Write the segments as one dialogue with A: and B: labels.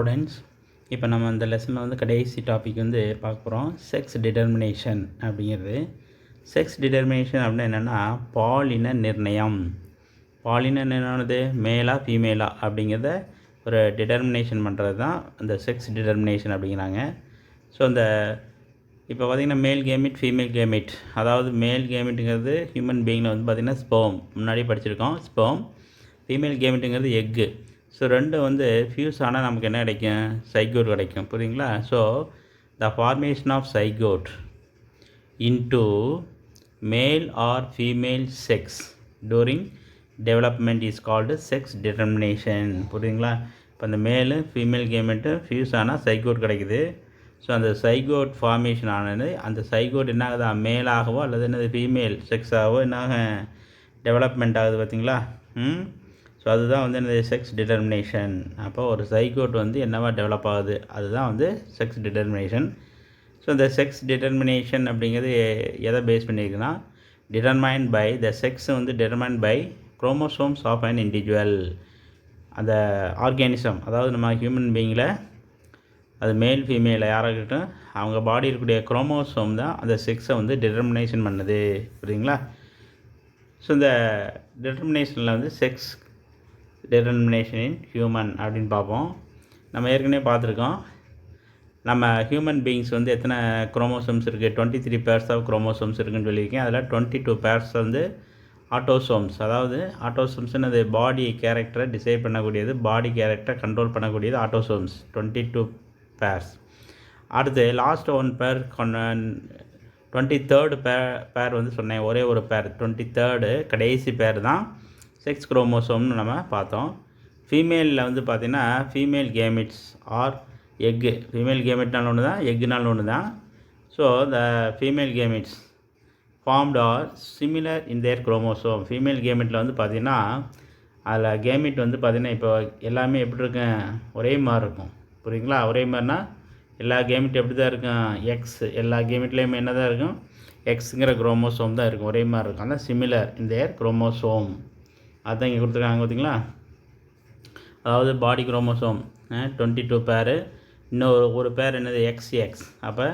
A: Students, இப்போ நம்ம அந்த லெசனில் வந்து கடைசி டாபிக் வந்து பார்க்க போகிறோம். செக்ஸ் டிட்டர்மினேஷன் அப்படிங்கிறது. செக்ஸ் டிட்டர்மினேஷன் அப்படின்னா என்னென்னா பாலின நிர்ணயம். பாலின நிர்ணயமானது மேலா ஃபீமேலா அப்படிங்கிறத ஒரு டிட்டர்மினேஷன் பண்ணுறது தான் அந்த செக்ஸ் டிட்டர்மினேஷன் அப்படிங்கிறாங்க. ஸோ அந்த இப்போ பார்த்திங்கன்னா மேல் கேமிட் ஃபீமேல் கேமிட், அதாவது மேல் கேமிட்டுங்கிறது ஹியூமன் பீயிங்கில் வந்து பார்த்திங்கன்னா ஸ்பெர்ம், முன்னாடி படிச்சிருக்கோம் ஸ்பெர்ம். ஃபீமேல் கேமிட்டுங்கிறது எக்கு. ஸோ ரெண்டும் வந்து ஃபியூஸ் ஆனால் நமக்கு என்ன கிடைக்கும்? சைகோட் கிடைக்கும். புரியுங்களா? So the formation of zygote into male or female sex during development is called sex determination. புரியுங்களா? இப்போ அந்த மேலு ஃபீமேல் கேமெண்ட்டு ஃபியூஸ் ஆனால் சைகோட் கிடைக்குது. ஸோ அந்த சைகோட் ஃபார்மேஷன் ஆனது அந்த சைகோட் என்ன ஆகுதா? மேலாகவோ அல்லது என்னது ஃபீமேல் செக்ஸாகவோ என்னாக டெவலப்மெண்ட் ஆகுது. பார்த்திங்களா? ஸோ அதுதான் வந்து என்னது செக்ஸ் டிட்டர்மினேஷன். அப்போ ஒரு சைகோட் வந்து என்னவா டெவலப் ஆகுது, அதுதான் வந்து செக்ஸ் டிட்டர்மினேஷன். ஸோ இந்த செக்ஸ் டிட்டர்மினேஷன் அப்படிங்கிறது எதை பேஸ் பண்ணியிருக்குன்னா, டிட்டர்மைன்ட் பை த செக்ஸ் வந்து determined by chromosomes of an individual. அந்த ஆர்கானிசம், அதாவது நம்ம ஹியூமன் பீயிங்கில் அது மேல் ஃபீமேல் யாராகட்டும் அவங்க பாடி இருக்கக்கூடிய குரோமோசோம் தான் அந்த செக்ஸை வந்து டிட்டர்மினேஷன் பண்ணுது. புரியுங்களா? ஸோ இந்த டிட்டர்மினேஷனில் வந்து செக்ஸ் டிட்டர்மினேஷன் இன் ஹியூமன் அப்படின்னு பார்ப்போம். நம்ம ஏற்கனவே பார்த்துருக்கோம். நம்ம ஹியூமன் பீயிங்ஸ் வந்து எத்தனை குரோமோசோம்ஸ் இருக்குது? 23 பேர்ஸ் ஆஃப் குரோமோசோம்ஸ் இருக்குதுன்னு சொல்லியிருக்கேன். அதில் 22 பேர்ஸ் வந்து ஆட்டோசோம்ஸ், அதாவது ஆட்டோசோம்ஸ்னு அது பாடி கேரக்டரை டிசைட் பண்ணக்கூடியது, பாடி கேரக்டரை கண்ட்ரோல் பண்ணக்கூடியது ஆட்டோசோம்ஸ் 22 பேர்ஸ். அடுத்து லாஸ்ட் 1 பேர் 23rd பேர் வந்து சொன்னேன், ஒரே ஒரு பேர் 23rd கடைசி பேர் தான் செக்ஸ் குரோமோசோம்னு நம்ம பார்த்தோம். ஃபீமேலில் வந்து பார்த்திங்கன்னா female gametes are egg. Female கேமிட்னாலும் ஒன்று தான், எக்குனாலும் ஒன்று தான். So the female gametes formed are similar in their chromosome. Female கேமிட்டில் வந்து பார்த்திங்கன்னா அதில் கேமிட் வந்து பார்த்திங்கன்னா இப்போ எல்லாமே எப்படி இருக்கும்? ஒரே மாதிரி இருக்கும். புரியுங்களா? ஒரே மாதிரினா எல்லா கேமிட் எப்படி தான் இருக்கும்? எக்ஸ். எல்லா கேமிட்லேயுமே என்ன தான் இருக்கும்? எக்ஸுங்கிற குரோமோசோம் தான் இருக்கும், ஒரே மாதிரி இருக்கும். அதான் சிமிலர் இன் தேர் குரோமோசோம். அதுதான் இங்கே கொடுத்துருக்காங்க. பார்த்தீங்களா? அதாவது பாடி குரோமோசோம் 22 பேர், இன்னொரு ஒரு பேர் என்னது? எக்ஸ். அப்போ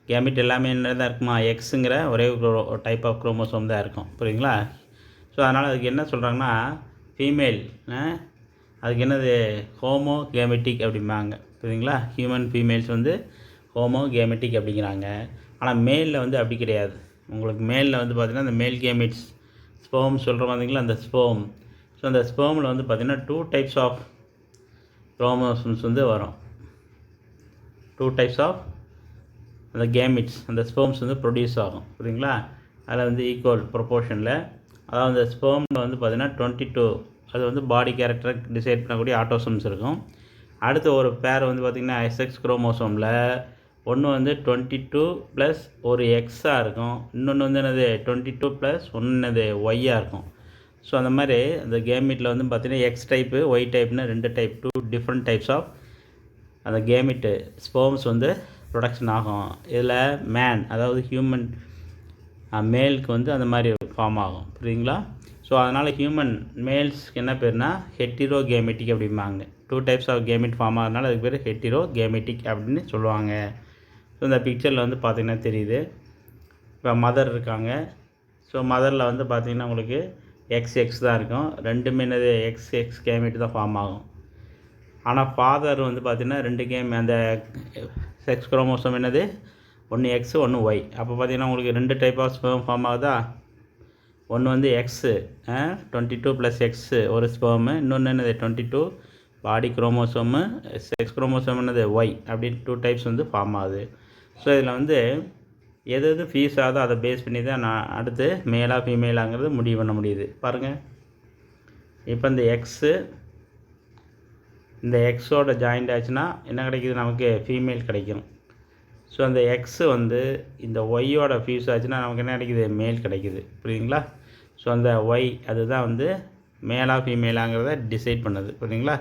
A: கேமிட் எல்லாமே என்ன தான் இருக்குமா? எக்ஸுங்கிற ஒரே ஒரு டைப் ஆஃப் குரோமோசோம் தான் இருக்கும். புரியுங்களா? ஸோ அதனால் அதுக்கு என்ன சொல்கிறாங்கன்னா ஃபீமேல், அதுக்கு என்னது? ஹோமோ கேமெட்டிக் அப்படிம்பாங்க. புரியுங்களா? ஹியூமன் ஃபீமேல்ஸ் வந்து ஹோமோ கேமெட்டிக் அப்படிங்கிறாங்க. ஆனால் மேலில் வந்து அப்படி கிடையாது. உங்களுக்கு மேலில் வந்து பார்த்திங்கன்னா அந்த மேல் கேமிட்ஸ் ஸ்பெர்ம் சொல்கிற மாதிரிங்களா, அந்த ஸ்பெர்ம். ஸோ அந்த ஸ்பெர்மில் வந்து பார்த்திங்கன்னா 2 டைப்ஸ் ஆஃப் குரோமோசோம்ஸ் வந்து வரும். 2 டைப்ஸ் ஆஃப் அந்த கேமிட்ஸ், அந்த ஸ்பெர்ம்ஸ் வந்து ப்ரொடியூஸ் ஆகும். புரியுங்களா? அதில் வந்து ஈக்குவல் ப்ரொப்போர்ஷனில், அதாவது அந்த ஸ்பெர்மில் வந்து பார்த்திங்கன்னா 22 அது வந்து பாடி கேரக்டரை டிசைட் பண்ணக்கூடிய ஆட்டோசோம்ஸ் இருக்கும். அடுத்த ஒரு பேர் வந்து பார்த்திங்கன்னா செக்ஸ் குரோமோசோமில் ஒன்று வந்து 22 + ஒரு எக்ஸாக இருக்கும், இன்னொன்று வந்து என்னது 22 + ஒன்று என்னது ஒய்யாக இருக்கும். ஸோ அந்த மாதிரி அந்த கேமிட்டில் வந்து பார்த்திங்கன்னா எக்ஸ் டைப்பு ஒய் டைப்னு 2 டைப், 2 டிஃப்ரெண்ட் டைப்ஸ் ஆஃப் அந்த கேமிட்டு ஸ்பெர்ம்ஸ் வந்து ப்ரொடக்ஷன் ஆகும். இதில் மேன், அதாவது ஹியூமன் மேலுக்கு வந்து அந்த மாதிரி ஃபார்ம் ஆகும். புரியுங்களா? ஸோ அதனால் ஹியூமன் மேல்ஸ்க்கு என்ன பேர்னா ஹெட்டிரோ கேமெட்டிக் அப்படிம்பாங்க. 2 டைப்ஸ் ஆஃப் கேமிட் ஃபார்ம் ஆகிறதுனால அதுக்கு பேர் ஹெட்டிரோ கேமெட்டிக் அப்படின்னு சொல்லுவாங்க. ஸோ இந்த பிக்சரில் வந்து பார்த்திங்கன்னா தெரியுது. இப்போ மதர் இருக்காங்க. ஸோ மதரில் வந்து பார்த்திங்கன்னா உங்களுக்கு எக்ஸ் தான் இருக்கும். ரெண்டுமே என்னது? எக்ஸ் கேமிட் தான் ஃபார்ம் ஆகும். ஆனால் ஃபாதர் வந்து பார்த்திங்கன்னா 2 அந்த செக்ஸ் குரோமோசோம் என்னது? ஒன்று எக்ஸு, ஒன்று ஒய். அப்போ பார்த்திங்கன்னா உங்களுக்கு 2 டைப் ஆஃப் ஸ்பெர்ம் ஃபார்ம் ஆகுதா? ஒன்று வந்து எக்ஸு 22 + எக்ஸு ஒரு ஸ்பெர்மு, இன்னொன்று என்னது 22 பாடி குரோமோசோமு, செக்ஸ் குரோமோசோம் என்னது ஒய். அப்படி 2 டைப்ஸ் வந்து ஃபார்ம் ஆகுது. ஸோ இதில் வந்து எது ஃபீஸ் ஆகுதோ அதை பேஸ் பண்ணி தான் நான் அடுத்து மேலா ஃபீமேலாங்கிறது முடிவு பண்ண முடியுது. பாருங்கள், இப்போ இந்த எக்ஸு இந்த எக்ஸோட ஜாயிண்ட் ஆச்சுன்னா என்ன கிடைக்கிது? நமக்கு ஃபீமேல் கிடைக்கும். ஸோ அந்த எக்ஸு வந்து இந்த ஒய்யோட ஃபியூஸ் ஆச்சுன்னா நமக்கு என்ன கிடைக்கிது? மேல் கிடைக்கிது. புரியுதுங்களா? ஸோ அந்த ஒய் அதுதான் வந்து மேலா ஃபீமேலாங்கிறத டிசைட் பண்ணுது. புரியுதுங்களா?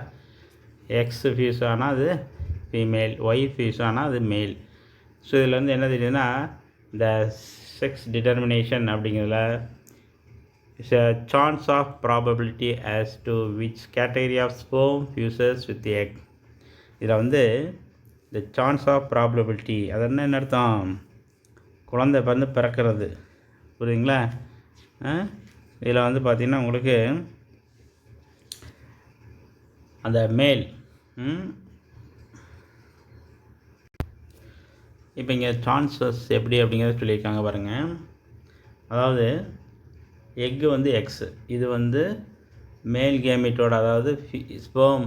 A: எக்ஸ் ஃபியூஸ் ஆனால் அது ஃபீமேல், ஒய் ஃபியூஸ் ஆனால் அது மேல். ஸோ இதில் வந்து என்ன தெரியுதுன்னா இந்த செக்ஸ் டிட்டர்மினேஷன் அப்படிங்கிறதுல is a chance of probability as to which category of sperm fuses with the egg. இதில் வந்து இந்த சான்ஸ் ஆஃப் ப்ராபபிலிட்டி அது என்ன அர்த்தம், குழந்தை வந்து பிறக்கிறது, புரியுதுங்களா? இதில் வந்து பார்த்திங்கன்னா உங்களுக்கு அந்த மேல் இப்போ இங்கே சான்சஸ் எப்படி அப்படிங்கிறத சொல்லியிருக்காங்க பாருங்கள். அதாவது எக்கு வந்து எக்ஸு, இது வந்து மேல் கேமிட்டோட, அதாவது ஸ்பெர்ம்,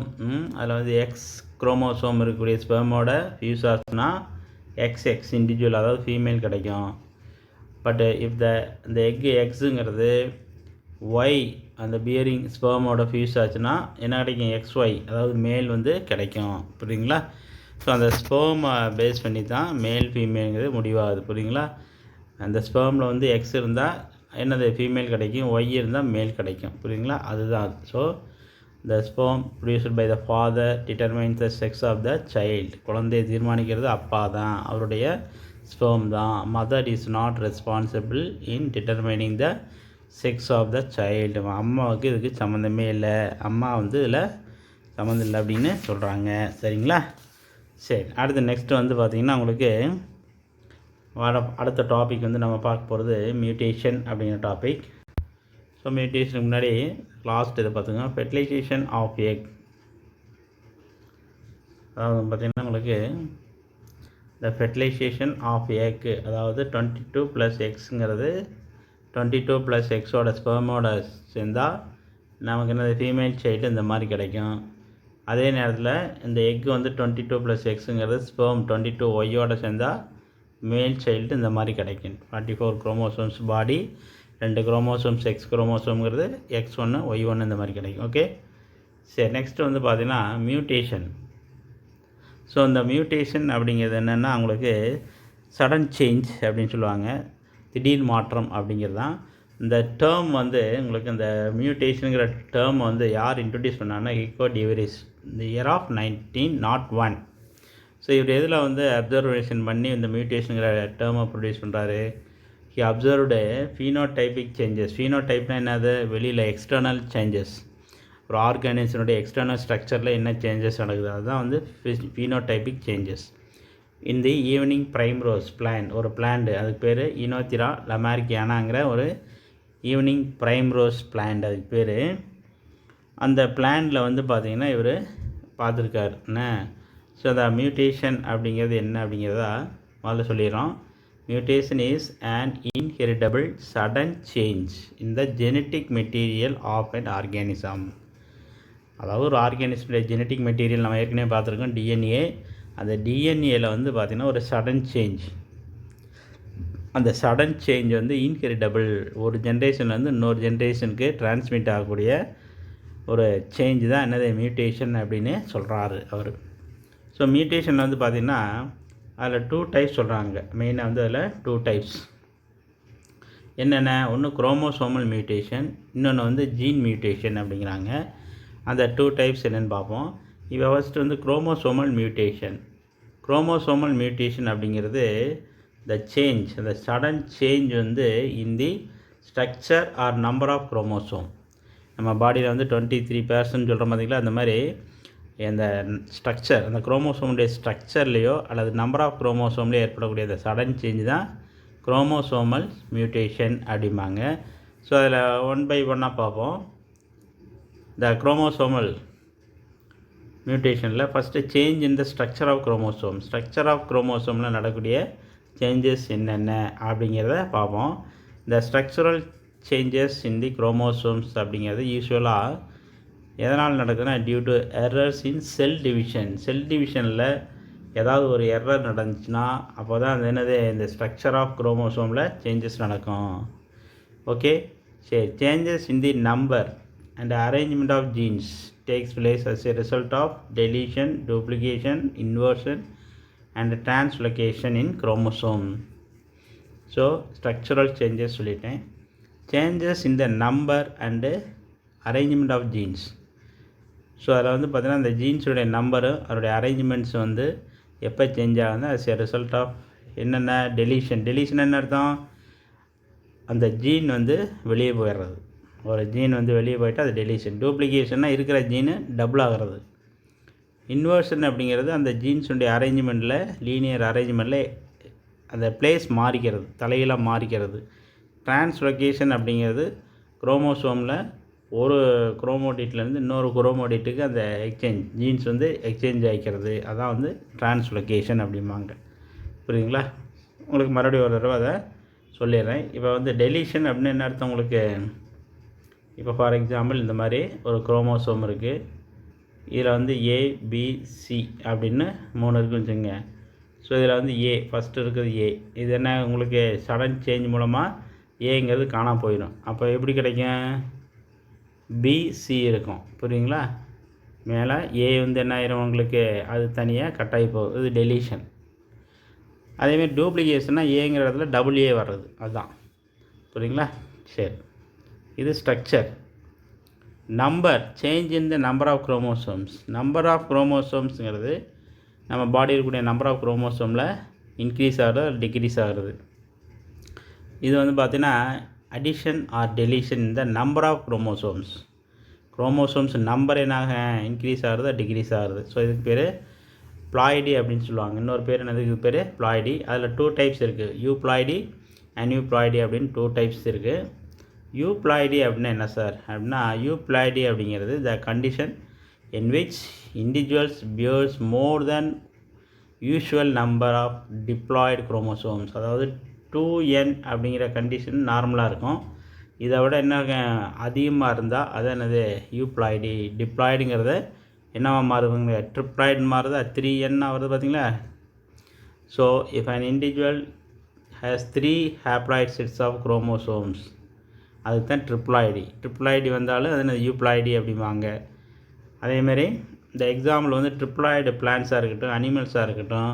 A: அதில் வந்து எக்ஸ் குரோமோசோம் இருக்கக்கூடிய ஸ்பெர்மோட ஃபியூஸ் ஆச்சுன்னா எக்ஸ் இண்டிவிஜுவல், அதாவது ஃபீமேல் கிடைக்கும். பட்டு இஃப் இந்த எக்கு எக்ஸுங்கிறது ஒய் அந்த பியரிங் ஸ்பெர்மோட ஃபியூஸ் ஆச்சுன்னா என்ன கிடைக்கும், XY, அதாவது மேல் வந்து கிடைக்கும், புரியுங்களா? ஸோ அந்த ஸ்பெர்மை பேஸ் பண்ணி தான் மேல் ஃபீமேலுங்கிறது முடிவாகுது, புரியுங்களா? அந்த ஸ்பெர்மில் வந்து எக்ஸ் இருந்தால் என்னது ஃபீமேல் கிடைக்கும், ஒய் இருந்தால் மேல் கிடைக்கும், புரியுங்களா? அதுதான் அது. So the sperm produced by the father determines the sex of the child. குழந்தையை தீர்மானிக்கிறது அப்பா தான், அவருடைய ஸ்பெர்ம் தான். Mother is not responsible in determining the sex of the child. அம்மாவுக்கு இதுக்கு சம்மந்தமே இல்லை, அம்மா வந்து இதில் சம்மந்தம் இல்லை அப்படின்னு சொல்கிறாங்க, சரிங்களா? சரி, அடுத்து நெக்ஸ்ட்டு வந்து பார்த்திங்கன்னா உங்களுக்கு அடுத்த டாபிக் வந்து நம்ம பார்க்க போகிறது மியூட்டேஷன் அப்படிங்கிற டாபிக். ஸோ மியூட்டேஷனுக்கு முன்னாடி லாஸ்ட் இதை பார்த்துங்க, ஃபெர்டிலைசேஷன் ஆஃப் எக். அதாவது பார்த்திங்கன்னா உங்களுக்கு இந்த ஃபெர்டிலைசேஷன் ஆஃப் எக், அதாவது 22 + Xங்கிறது 22 + Xோட ஸ்பெர்மோட சேர்ந்தால் நமக்கு என்னது ஃபீமேல் சைல்டு இந்த மாதிரி கிடைக்கும். அதே நேரத்தில் இந்த எக்கு வந்து 22 + Xங்கிறது ஸ்பெர்ம் 22 ஒய்யோட சேர்ந்தால் மேல் சைல்டு இந்த மாதிரி கிடைக்கும். 44 குரோமோசோம்ஸ் பாடி, 2 குரோமோசோம்ஸ் எக்ஸ் குரோமோசோம்ங்கிறது X1 Y1 இந்த மாதிரி கிடைக்கும். ஓகே, சரி. நெக்ஸ்ட்டு வந்து பார்த்திங்கன்னா மியூட்டேஷன். ஸோ இந்த மியூட்டேஷன் அப்படிங்கிறது என்னென்னா உங்களுக்கு சடன் சேஞ்ச் அப்படின்னு சொல்லுவாங்க, திடீர் மாற்றம் அப்படிங்கிறது தான். இந்த டேர்ம் வந்து உங்களுக்கு இந்த மியூட்டேஷனுங்கிற டேர்ம் வந்து யார் இன்ட்ரடியூஸ் பண்ணாங்கன்னா ஹிக்கோ டிவரிஸ், இந்த இயர் ஆஃப் 1901. ஸோ இவர் எதில் வந்து அப்சர்வேஷன் பண்ணி இந்த மியூட்டேஷனுங்கிற டேர்மை ப்ரொடியூஸ் பண்ணுறாரு. He observed phenotypic changes. ஃபீனோடைப்னா என்னது, வெளியில் எக்ஸ்டர்னல் சேஞ்சஸ், ஒரு ஆர்கானிசனுடைய எக்ஸ்டர்னல் ஸ்ட்ரக்சரில் என்ன சேஞ்சஸ் நடக்குது, அதுதான் வந்து ஃபீனோடைபிக் சேஞ்சஸ். இந்த ஈவினிங் பிரைம்ரோஸ் பிளான்ட், ஒரு பிளான்ட், அதுக்கு பேர் இனோத்திரா லமார்கியானாங்கிற ஒரு ஈவினிங் பிரைம்ரோஸ் பிளான்ட் அதுக்கு பேர். அந்த பிளான்ட்டில் வந்து பார்த்திங்கன்னா இவர் பார்த்துருக்காரு என்ன. ஸோ அந்த மியூட்டேஷன் அப்படிங்கிறது என்ன அப்படிங்கிறதா முதல்ல சொல்லிடுறோம். Mutation is and inheritable sudden change in the genetic material of an organism. அதாவது ஒரு ஆர்கானிசமுடைய ஜெனட்டிக் மெட்டீரியல் நம்ம ஏற்கனவே பார்த்துருக்கோம், டிஎன்ஏ. அந்த டிஎன்ஏவில் வந்து பார்த்திங்கன்னா ஒரு சடன் சேஞ்ச், அந்த சடன் சேஞ்ச் வந்து இன்ஹெரிட்டபிள், ஒரு ஜென்ரேஷன்லேருந்து இன்னொரு ஜென்ரேஷனுக்கு டிரான்ஸ்மிட் ஆகக்கூடிய ஒரு சேஞ்ச் தான் என்னது மியூட்டேஷன் அப்படின்னு சொல்கிறாரு அவர். ஸோ மியூட்டேஷன் வந்து பார்த்திங்கன்னா அதில் 2 டைப்ஸ் சொல்கிறாங்க மெயினாக. வந்து அதில் 2 டைப்ஸ் என்னென்ன, ஒன்று குரோமோசோமல் மியூட்டேஷன், இன்னொன்று வந்து ஜீன் மியூட்டேஷன் அப்படிங்கிறாங்க. அந்த 2 டைப்ஸ் என்னென்னு பார்ப்போம். இப்போ ஃபஸ்ட்டு வந்து குரோமோசோமல் மியூட்டேஷன். குரோமோசோமல் மியூட்டேஷன் அப்படிங்கிறது the change, the sudden change வந்து in the structure or number of chromosome. நம்ம பாடியில் வந்து 23% சொல்கிற மாதிரிங்களா, அந்த மாதிரி அந்த ஸ்ட்ரக்சர், அந்த குரோமோசோமுடைய ஸ்ட்ரக்சர்லேயோ அல்லது நம்பர் ஆஃப் குரோமோசோம்லேயோ ஏற்படக்கூடிய அந்த சடன் சேஞ்ச் தான் குரோமோசோமல் மியூட்டேஷன் அப்படிம்பாங்க. ஸோ அதில் 1 by 1 பார்ப்போம். இந்த குரோமோசோமல் மியூட்டேஷனில் first change in the structure of chromosome. Structure of குரோமோசோமில் நடக்கக்கூடிய சேஞ்சஸ் என்னென்ன அப்படிங்கிறத பார்ப்போம். இந்த structural changes in the chromosomes அப்படிங்கிறது யூஸ்வலாக எதனால் நடக்குதுன்னா due to errors in cell division. Cell டிவிஷனில் ஏதாவது ஒரு எரர் நடந்துச்சுன்னா அப்போ தான் அது என்னது இந்த ஸ்ட்ரக்சர் ஆஃப் குரோமோசோமில் சேஞ்சஸ் நடக்கும். ஓகே, சரி. Changes in the number and arrangement of genes takes place as a result of deletion, duplication, inversion and translocation in chromosome. So structural changes சொல்லிட்டேன். changes in the number and arrangement of genes. So அதில் வந்து பார்த்திங்கன்னா அந்த ஜீன்ஸுடைய number அதோடைய arrangements வந்து எப்போ change ஆகுதுன்னா as a result of என்னென்ன டெலிஷன். டெலிஷன் என்ன அர்த்தம், அந்த ஜீன் வந்து வெளியே போயிடுறது. ஒரு ஜீன் வந்து வெளியே போயிட்டு அது டெலிஷன். டூப்ளிகேஷன்னா இருக்கிற ஜீனு டபுள் ஆகிறது. இன்வர்ஷன் அப்படிங்கிறது அந்த ஜீன்ஸுடைய அரேஞ்ச்மெண்ட்டில் லீனியர் அரேஞ்ச்மெண்ட்டில் அந்த பிளேஸ் மாறிக்கிறது, தலைகீழாக மாறிக்கிறது. டிரான்ஸ்லொகேஷன் அப்படிங்கிறது குரோமோசோமில் ஒரு குரோமோடிட்லேருந்து இன்னொரு குரோமோடிட்டுக்கு அந்த ஜீன்ஸ் வந்து எக்ஸ்சேஞ்ச் ஆகிக்கிறது. அதான் வந்து டிரான்ஸ்லொகேஷன் அப்படிம்பாங்க. புரியுதுங்களா? உங்களுக்கு மறுபடியும் ஒரு தடவை அதை சொல்லிடுறேன். இப்போ வந்து டெலீஷன் அப்படின்னு என்ன அர்த்தம் உங்களுக்கு? இப்போ ஃபார் எக்ஸாம்பிள் இந்த மாதிரி ஒரு குரோமோசோம் இருக்குது. இதில் வந்து ஏபிசி அப்படின்னு 3 இருக்குன்னு வச்சுங்க. ஸோ இதில் வந்து ஃபஸ்ட்டு இருக்குது இது என்ன உங்களுக்கு சடன் சேஞ்ச் மூலமாக ஏங்கிறது காணாமல் போயிடும். அப்போ எப்படி கிடைக்கும்? பிசி இருக்கும். புரியுங்களா? மேலே வந்து என்ன ஆயிரும் உங்களுக்கு? அது தனியாக கட்டாகி போகுது. இது டெலீஷன். அதேமாதிரி டூப்ளிகேஷன்னா ஏங்கிற இடத்துல டபுள் வர்றது, அதுதான். புரியுங்களா? சரி, இது structure. Number change in the number of chromosomes. Number of குரோமோசோம்ஸுங்கிறது நம்ம பாடியில் இருக்கக்கூடிய நம்பர் ஆஃப் குரோமோசோமில் இன்க்ரீஸ் ஆகிறது, டிக்ரீஸ் ஆகிறது. இது வந்து பார்த்திங்கன்னா அடிஷன் ஆர் டெலிஷன் இந்த நம்பர் ஆஃப் குரோமோசோம்ஸ் நம்பர் என்னாக இன்க்ரீஸ் ஆகிறது, டிக்ரீஸ் ஆகிறது. ஸோ இதுக்கு பேர் ப்ளாய்டி அப்படின்னு சொல்லுவாங்க. இன்னொரு பேர் என்னது? இதுக்கு பேர் ப்ளாய்டி. அதில் 2 டைப்ஸ் இருக்குது, யூப்ளாய்டி, அன்யூப்ளாய்டி அப்படின்னு 2 டைப்ஸ் இருக்குது. யூப்ளாய்டி அப்படின்னா என்ன சார் அப்படின்னா, யூப்ளாய்டி அப்படிங்கிறது the condition in which individuals bears more than usual number of diploid chromosomes. அதாவது 2n அப்படிங்கிற கண்டிஷன் நார்மலாக இருக்கும். இதை விட என்ன அதிகமாக இருந்தால் அது என்னது? யூப்ளாய்டி. டிப்ளாய்டுங்கிறத என்னவா மாறுதுங்க? ட்ரிப்ளாய்டு மாறுதா? 3n வருது பார்த்தீங்களா? So if an individual has 3 haploid sets of chromosomes, அதுக்கு தான் ட்ரிப்ளாய்டி வந்தாலும் அது என்ன? யூப்ளாய்டி அப்படிம்பாங்க. அதேமாரி இந்த எக்ஸாம்பிள் வந்து ட்ரிப்ளாய்டு பிளான்ஸாக இருக்கட்டும், அனிமல்ஸாக இருக்கட்டும்,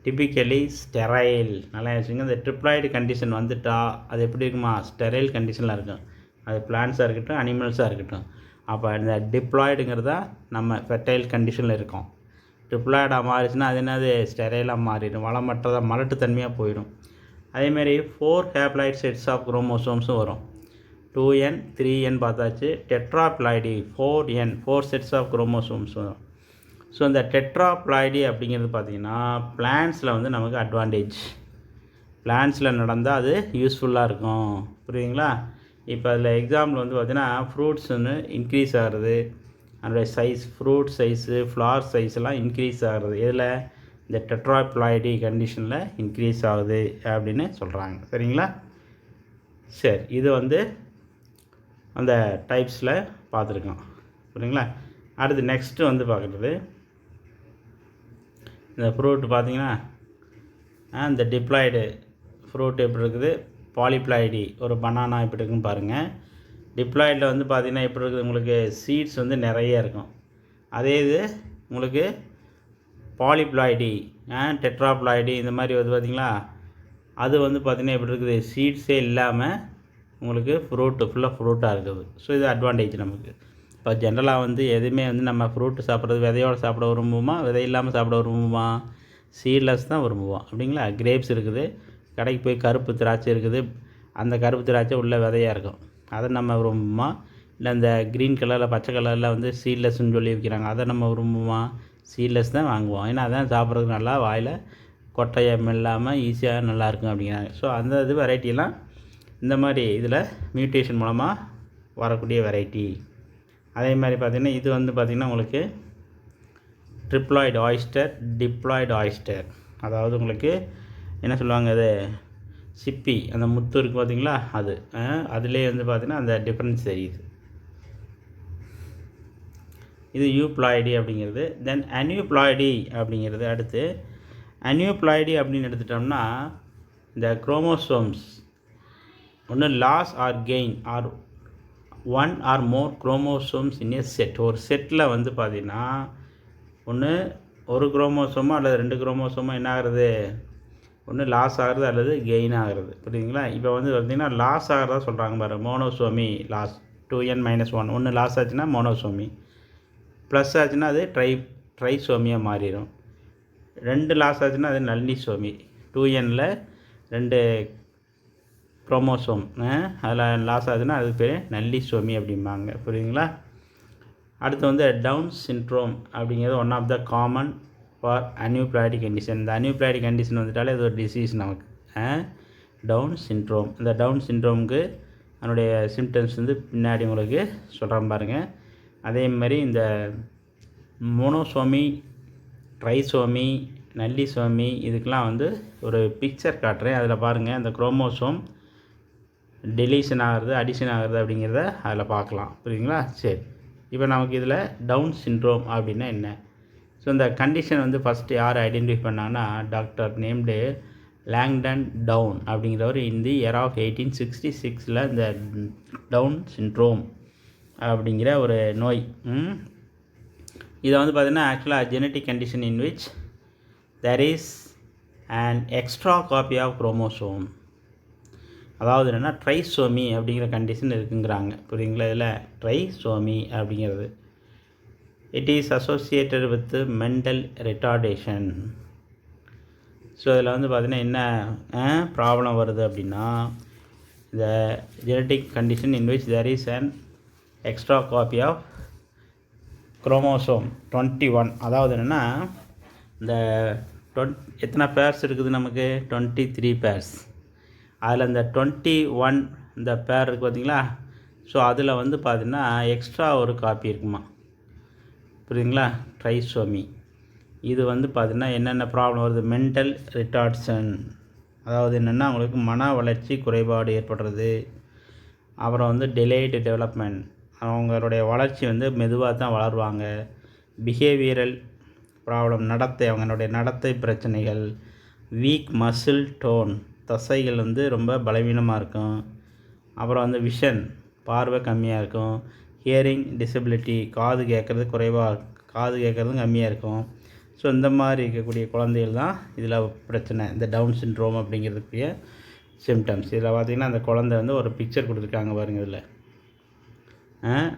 A: டிப்பிக்கலி ஸ்டெரைல். நல்லா வச்சுங்க. இந்த ட்ரிப்ளாய்டு கண்டிஷன் வந்துட்டால் அது எப்படி இருக்குமா? ஸ்டெரைல் கண்டிஷனில் இருக்கும். அது பிளான்ஸாக இருக்கட்டும், அனிமல்ஸாக இருக்கட்டும். அப்போ இந்த டிப்ளாய்டுங்கிறதா நம்ம ஃபெர்டைல் கண்டிஷனில் இருக்கோம். ட்ரிப்ளாய்டாக மாறிச்சுன்னா அது என்னது? ஸ்டெரைலாக மாறிடும், வளமற்றதாக மலட்டுத்தன்மையாக போயிடும். அதேமாரி 4 ஹேப்ளாய்டு செட்ஸ் ஆஃப் குரோமோசோம்ஸும் வரும். 2n 3n பார்த்தாச்சு. Tetraploidy 4n 4 sets of chromosomes வரும். ஸோ இந்த டெட்ராப்ளாய்டி அப்படிங்கிறது பார்த்திங்கன்னா பிளான்ஸில் வந்து நமக்கு அட்வான்டேஜ். பிளான்ஸில் நடந்தால் அது யூஸ்ஃபுல்லாக இருக்கும். புரியுதுங்களா? இப்போ அதில் எக்ஸாம்பிள் வந்து பார்த்திங்கன்னா ஃப்ரூட்ஸ் வந்து இன்க்ரீஸ் ஆகிறது, அதோடைய சைஸ், ஃப்ரூட் சைஸு, ஃப்ளார் சைஸ்லாம் இன்க்ரீஸ் ஆகிறது. இதில் இந்த டெட்ராப்ளாய்டி கண்டிஷனில் இன்க்ரீஸ் ஆகுது அப்படின்னு சொல்கிறாங்க. சரிங்களா? சரி, இது வந்து அந்த டைப்ஸில் பார்த்துருக்கோம். புரியுங்களா? அடுத்து நெக்ஸ்ட்டு வந்து பார்க்குறது இந்த ஃப்ரூட் பார்த்திங்கன்னா இந்த டிப்ளாய்டு ஃப்ரூட் எப்படி இருக்குது? பாலிப்ளாய்டி ஒரு பனானா எப்படி இருக்குன்னு பாருங்கள். டிப்ளாய்டில் வந்து பார்த்திங்கன்னா எப்படி இருக்குது? உங்களுக்கு சீட்ஸ் வந்து நிறைய இருக்கும். அதே இது உங்களுக்கு பாலிப்ளாய்டி, டெட்ராப்ளாய்டி இந்த மாதிரி வந்து பார்த்திங்களா, அது வந்து பார்த்திங்கன்னா எப்படி இருக்குது? சீட்ஸே இல்லாமல் உங்களுக்கு ஃபுல்லாக ஃப்ரூட்டாக இருக்குது. ஸோ இது அட்வான்டேஜ் நமக்கு. இப்போ ஜென்ரலாக வந்து எதுவுமே வந்து நம்ம ஃப்ரூட்டு சாப்பிட்றது விதையோடு சாப்பிட விரும்புவோமா, விதை இல்லாமல் சாப்பிட விரும்புவோமா? சீட்லெஸ் தான் விரும்புவோம். அப்படிங்களா? கிரேப்ஸ் இருக்குது, கடைக்கு போய் கருப்பு திராட்சை இருக்குது, அந்த கருப்பு திராட்சை உள்ள விதையாக இருக்கும், அதை நம்ம விரும்புவோமா? இல்லை இந்த க்ரீன் கலரில் பச்சை கலரில் வந்து சீட்லெஸ்ன்னு சொல்லி விற்கிறாங்க, அதை நம்ம விரும்புவோமா? சீட்லெஸ் தான் வாங்குவோம். ஏன்னா அதான் சாப்பிட்றதுக்கு நல்லா வாயில் கொட்டையம் இல்லாமல் ஈஸியாக நல்லாயிருக்கும் அப்படிங்கிறாங்க. ஸோ அந்த இது வெரைட்டியெல்லாம் இந்த மாதிரி இதில் மியூட்டேஷன் மூலமாக வரக்கூடிய வெரைட்டி. அதே மாதிரி பார்த்திங்கன்னா இது வந்து பார்த்திங்கன்னா உங்களுக்கு ட்ரிப்ளாய்டு ஆயிஸ்டர், டிப்ளாய்டு ஆயிஸ்டர். அதாவது உங்களுக்கு என்ன சொல்லுவாங்க? அது சிப்பி, அந்த முத்து இருக்குது பார்த்திங்களா, அது அதுலேயே வந்து பார்த்திங்கன்னா அந்த டிஃப்ரென்ஸ் தெரியுது. இது யூப்ளாய்டி அப்படிங்கிறது. தென் அன்யூப்ளாய்டி அப்படிங்கிறது. அடுத்து அன்யூப்ளாய்டி அப்படின்னு எடுத்துட்டோம்னா இந்த குரோமோசோம்ஸ் ஒன்று loss or gain or 1 or more chromosomes in a set. ஒரு செட்டில் வந்து பார்த்திங்கன்னா ஒன்று ஒரு குரோமோசோமோ அல்லது 2 குரோமோசோமோ என்ன ஆகிறது? ஒன்று லாஸ் ஆகிறது அல்லது கெயின் ஆகிறது. புரியுதுங்களா? இப்போ வந்து பார்த்திங்கன்னா லாஸ் ஆகிறதா சொல்கிறாங்க பாருங்கள். Monosomy loss 2n-1. ஒன்று லாஸ் ஆச்சுன்னா மோனோசோமி, ப்ளஸ் ஆச்சுன்னா அது ட்ரைசோமியாக மாறிடும். 2 லாஸ் ஆச்சுன்னா அது நல்லிசோமி. 2nல் 2 குரோமோசோம் அதில் லாஸ் ஆகுதுன்னா அதுக்கு பேர் நல்லிசோமி அப்படிம்பாங்க. புரியுதுங்களா? அடுத்து வந்து டவுன் சிண்ட்ரோம் அப்படிங்கிறது one of the common for aneuploidic condition. இந்த அன்யூப்ளாய்டிக் கண்டிஷன் வந்துட்டாலே இது ஒரு டிசீஸ் நமக்கு. Down syndrome. இந்த டவுன் சிண்ட்ரோமுக்கு அதனுடைய சிம்டம்ஸ் வந்து பின்னாடி உங்களுக்கு சொல்கிறேன் பாருங்கள். அதே மாதிரி இந்த மோனோசோமி, ட்ரைசோமி, நல்லிசோமி இதுக்கெலாம் வந்து ஒரு பிக்சர் காட்டுறேன். அதில் பாருங்கள் அந்த குரோமோசோம் டெலீஷன் ஆகிறது, அடிஷன் ஆகிறது அப்படிங்கிறத அதில் பார்க்கலாம். புரியுதுங்களா? சரி, இப்போ நமக்கு இதில் டவுன் சிண்ட்ரோம் அப்படின்னா என்ன? ஸோ இந்த கண்டிஷன் வந்து ஃபஸ்ட்டு யார் ஐடென்டிஃபை பண்ணாங்கன்னா டாக்டர் நேம்டு லாங்டன் டவுன் அப்படிங்கிறவர் இந்த இயர் ஆஃப் 1866 இந்த டவுன் சிண்ட்ரோம் அப்படிங்கிற ஒரு நோய். இதை வந்து பார்த்திங்கன்னா ஆக்சுவலாக genetic condition in which there is an extra copy of chromosome. அதாவது என்னென்னா ட்ரைசோமி அப்படிங்கிற கண்டிஷன் இருக்குங்கிறாங்க. புரியுங்களா? இதில் ட்ரைசோமி அப்படிங்கிறது it is associated with mental retardation. So இதில் வந்து பார்த்திங்கன்னா என்ன ப்ராப்ளம் வருது அப்படின்னா இந்த genetic condition in which there is an extra copy of chromosome 21. அதாவது என்னென்னா இந்த எத்தனை பேர்ஸ் இருக்குது நமக்கு? 23 பேர்ஸ். அதில் இந்த 21 இந்த பேர் இருக்குது பார்த்திங்களா? ஸோ அதில் வந்து பார்த்திங்கன்னா எக்ஸ்ட்ரா ஒரு காப்பி இருக்குமா. புரியுதுங்களா? ட்ரைசோமி. இது வந்து பார்த்திங்கன்னா என்னென்ன ப்ராப்ளம் வருது? மென்டல் ரிட்டார்ட்ஷன், அதாவது என்னென்னா அவங்களுக்கு மன வளர்ச்சி குறைபாடு ஏற்படுறது. அப்புறம் வந்து டிலேடு டெவலப்மெண்ட், அவங்களுடைய வளர்ச்சி வந்து மெதுவாக தான் வளருவாங்க. பிஹேவியரல் ப்ராப்ளம், அவங்களுடைய நடத்தை பிரச்சனைகள். வீக் மசில் டோன், தசைகள் வந்து ரொம்ப பலவீனமாக இருக்கும். அப்புறம் வந்து விஷன், பார்வை கம்மியாக இருக்கும். ஹியரிங் டிசபிலிட்டி, காது கேட்குறதும் கம்மியாக இருக்கும். ஸோ இந்த மாதிரி இருக்கக்கூடிய குழந்தைகள் தான் இதில் பிரச்சனை, இந்த டவுன் சிண்ட்ரோம் அப்படிங்கிறதுக்குரிய சிம்டம்ஸ். இதில் பார்த்திங்கன்னா அந்த குழந்தை வந்து ஒரு பிக்சர் கொடுத்துருக்காங்க பாருங்கள். இதில்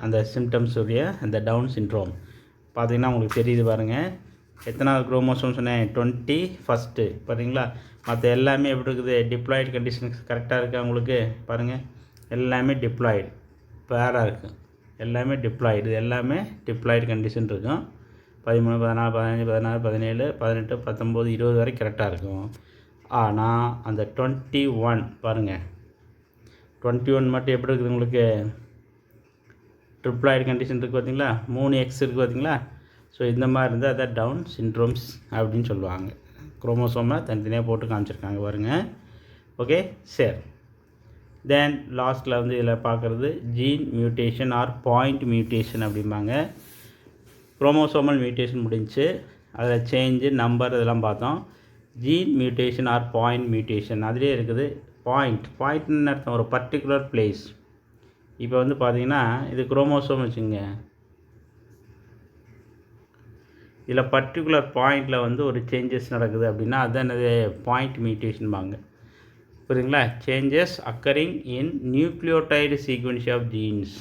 A: அந்த சிம்டம்ஸ் உடைய அந்த டவுன் சிண்ட்ரோம் பார்த்திங்கன்னா உங்களுக்கு தெரியுது பாருங்கள். எத்தனாவது குரோமோசோம் சொன்னேன்? 21. பார்த்தீங்களா? மற்ற எல்லாமே எப்படி இருக்குது? டிப்ளாய்டு கண்டிஷனுக்கு கரெக்டாக இருக்கா உங்களுக்கு? பாருங்கள், எல்லாமே டிப்ளாய்டு பேராக இருக்குது. எல்லாமே டிப்ளாய்டு, இது எல்லாமே டிப்ளாய்டு கண்டிஷன் இருக்கும். 13, 14, 15, 16, 17, 18, 19, 20 வரை கரெக்டாக இருக்கும். ஆனால் அந்த 21 பாருங்கள், 21 மட்டும் எப்படி இருக்குது உங்களுக்கு? ட்ரிப்ளாய்டு கண்டிஷன் இருக்குது பார்த்தீங்களா? 3X இருக்குது பார்த்தீங்களா? ஸோ இந்த மாதிரி இருந்தால் அதை டவுன் சிண்ட்ரோம்ஸ் அப்படின்னு சொல்லுவாங்க. குரோமோசோமை தனித்தனியாக போட்டு காமிச்சிருக்காங்க பாருங்கள். ஓகே, சரி. தென் லாஸ்ட்டில் வந்து இதில் பார்க்குறது gene mutation or point mutation அப்படிம்பாங்க. குரோமோசோமல் மியூட்டேஷன் முடிஞ்சு அதில் சேஞ்சு நம்பர் இதெல்லாம் பார்த்தோம். Gene mutation or point mutation அதிலே இருக்குது. பாயிண்ட்னு அர்த்தம் ஒரு பர்டிகுலர் பிளேஸ். இப்போ வந்து பார்த்திங்கன்னா இது குரோமோசோம் வச்சுங்க, இதில் பர்டிகுலர் பாயிண்டில் வந்து ஒரு சேஞ்சஸ் நடக்குது அப்படின்னா அதுதான் என்னது? பாயிண்ட் மியூட்டேஷன்பாங்க. புரியுதுங்களா? Changes occurring in nucleotide sequence of genes.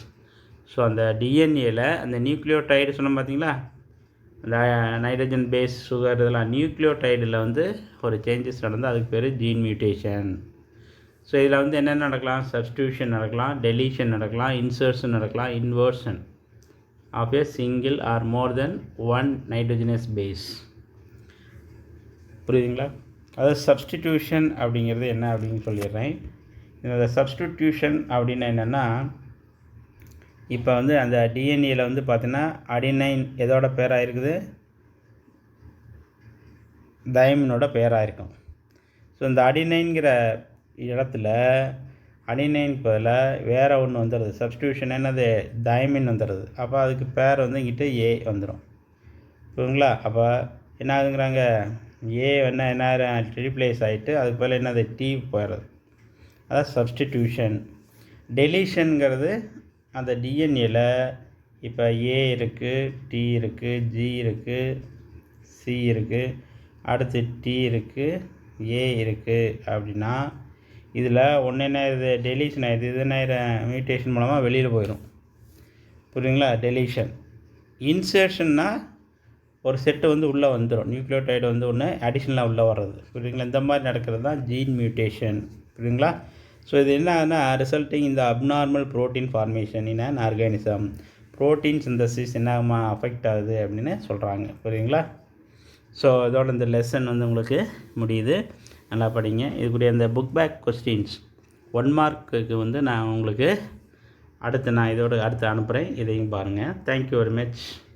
A: So அந்த டிஎன்ஏல அந்த நியூக்ளியோடைடு சொன்னோம் பார்த்தீங்களா? அந்த நைட்ரஜன் பேஸ் சுகர் இதெல்லாம் நியூக்ளியோடைடில் வந்து ஒரு சேஞ்சஸ் நடந்தால் அதுக்கு பேர் ஜீன் மியூட்டேஷன். ஸோ இதில் வந்து என்னென்ன நடக்கலாம்? சப்ஸ்டியூஷன் நடக்கலாம், டெலீஷன் நடக்கலாம், இன்சர்ஷன் நடக்கலாம், inversion of a single or more then one nitrogenous base. புரியுதுங்களா? அதாவது சப்ஸ்டிடியூஷன் அப்படிங்கிறது என்ன அப்படின்னு சொல்லிடுறேன். இந்த சப்ஸ்டிடியூஷன் அப்படின்னா என்னென்னா, இப்போ வந்து அந்த டிஎன்ஏல வந்து பார்த்தீங்கன்னா அடினைன் எதோட பேராக இருக்குது? தைமினோட பேராக இருக்கும். ஸோ இந்த அடினைன்கிற இடத்துல அடினைன் பதில் வேறு ஒன்று வந்துடுது. சப்ஸ்டியூஷன் என்னது? தைமின் வந்துடுது. அப்போ அதுக்கு பேர் வந்து இங்கிட்ட ஏ வந்துடும். புரியுங்களா? அப்போ என்ன ஆகுதுங்கிறாங்க? ஏ என்ன ரீப்ளேஸ் ஆகிட்டு அதுக்கு பதில் என்னது? டி போயிடுறது. அதான் சப்ஸ்டிடியூஷன். டெலீஷனுங்கிறது அந்த டிஎன்ஏல இப்போ ஏ இருக்குது, டி இருக்குது, ஜி இருக்குது, சி இருக்குது, அடுத்து டி இருக்குது, ஏ இருக்குது அப்படின்னா இதில் ஒன்று என்ன இது? டெலீஷன் ஆகிடுது. இது என்ன மியூட்டேஷன் மூலமாக வெளியில் போயிடும். புரியுங்களா? டெலீஷன். இன்சர்ஷன்னா ஒரு செட்டு வந்து உள்ளே வந்துடும். நியூக்ளியோடைடு வந்து ஒன்று அடிஷ்னலாக உள்ளே வர்றது. புரியுங்களா? இந்த மாதிரி நடக்கிறது தான் ஜீன் மியூட்டேஷன். புரியுங்களா? ஸோ இது என்ன ஆகுதுன்னா ரிசல்ட்டிங் இந்த abnormal protein formation in an organism. Protein synthesis என்ன அஃபெக்ட் ஆகுது அப்படின்னு சொல்கிறாங்க. புரியுங்களா? ஸோ இதோட இந்த லெசன் வந்து உங்களுக்கு முடியுது. நல்லா படிங்க. இதுக்குரிய இந்த புக் பேக் கொஸ்டின்ஸ் 1 மார்க்குக்கு வந்து நான் உங்களுக்கு அடுத்து அனுப்புகிறேன். இதையும் பாருங்கள். Thank you very much.